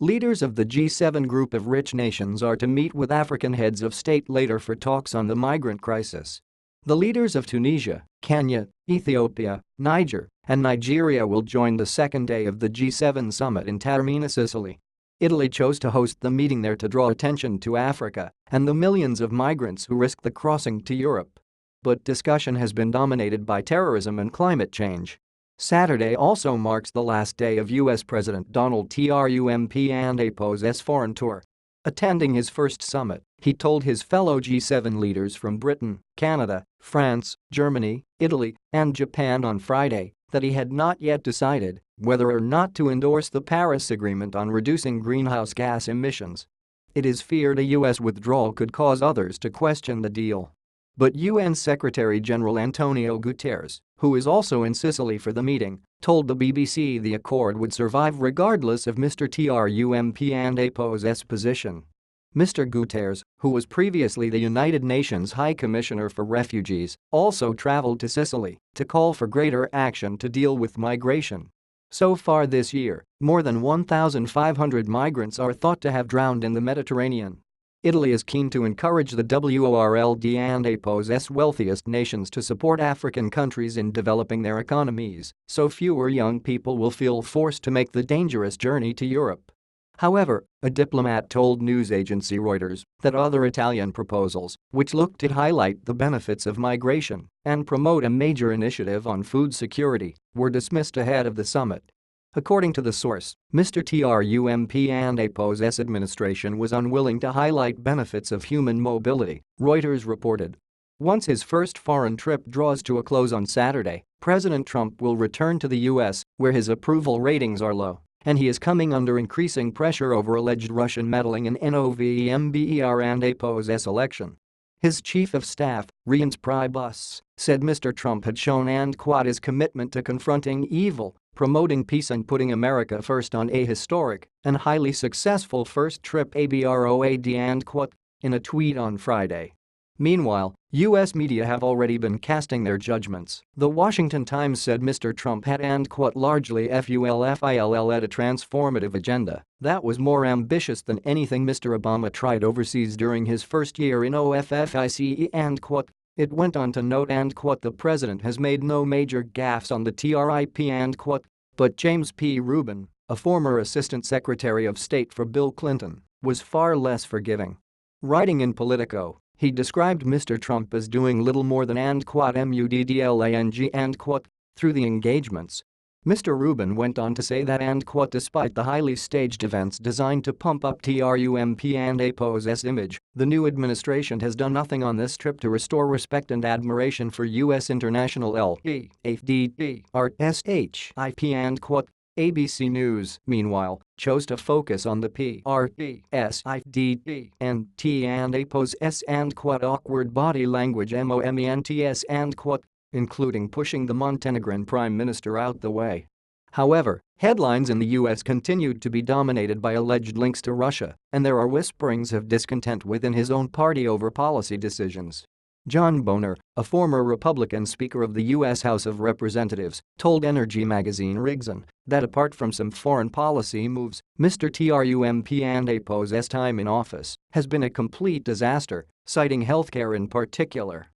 Leaders of the G7 group of rich nations are to meet with African heads of state later for talks on the migrant crisis. The leaders of Tunisia, Kenya, Ethiopia, Niger, and Nigeria will join the second day of the G7 summit in Taormina, Sicily. Italy chose to host the meeting there to draw attention to Africa and the millions of migrants who risk the crossing to Europe. But discussion has been dominated by terrorism and climate change. Saturday also marks the last day of U.S. President Donald Trump and APO's foreign tour. Attending his first summit, he told his fellow G7 leaders from Britain, Canada, France, Germany, Italy, and Japan on Friday that he had not yet decided whether or not to endorse the Paris Agreement on reducing greenhouse gas emissions. It is feared a U.S. withdrawal could cause others to question the deal. But UN Secretary-General Antonio Guterres, who is also in Sicily for the meeting, told the BBC the accord would survive regardless of Mr. Trump and APO's position. Mr. Guterres, who was previously the United Nations High Commissioner for Refugees, also traveled to Sicily to call for greater action to deal with migration. So far this year, more than 1,500 migrants are thought to have drowned in the Mediterranean. Italy is keen to encourage the world and APO's wealthiest nations to support African countries in developing their economies so fewer young people will feel forced to make the dangerous journey to Europe. However, a diplomat told news agency Reuters that other Italian proposals, which look to highlight the benefits of migration and promote a major initiative on food security, were dismissed ahead of the summit. According to the source, Mr. Trump and APO's administration was unwilling to highlight benefits of human mobility, Reuters reported. Once his first foreign trip draws to a close on Saturday, President Trump will return to the U.S., where his approval ratings are low, and he is coming under increasing pressure over alleged Russian meddling in November and APO's election. His chief of staff, Reince Priebus, said Mr. Trump had shown his commitment to confronting evil, promoting peace and putting America first on a historic and highly successful first trip abroad in a tweet on Friday. Meanwhile, U.S. media have already been casting their judgments. The Washington Times said Mr. Trump had largely fulfilled a transformative agenda that was more ambitious than anything Mr. Obama tried overseas during his first year in office and it went on to note the president has made no major gaffes on the trip but James P. Rubin, a former Assistant Secretary of State for Bill Clinton, was far less forgiving. Writing in Politico, he described Mr. Trump as doing little more than muddling through the engagements. Mr. Rubin went on to say that despite the highly staged events designed to pump up Trump and APO's image, the new administration has done nothing on this trip to restore respect and admiration for U.S. international leadership and ABC News, meanwhile, chose to focus on the PRSID and APO's awkward body language moments including pushing the Montenegrin prime minister out the way. However, headlines in the U.S. continued to be dominated by alleged links to Russia, and there are whisperings of discontent within his own party over policy decisions. John Boehner, a former Republican Speaker of the U.S. House of Representatives, told Energy magazine Rigzon that apart from some foreign policy moves, Mr. Trump and APO's time in office has been a complete disaster, citing healthcare in particular.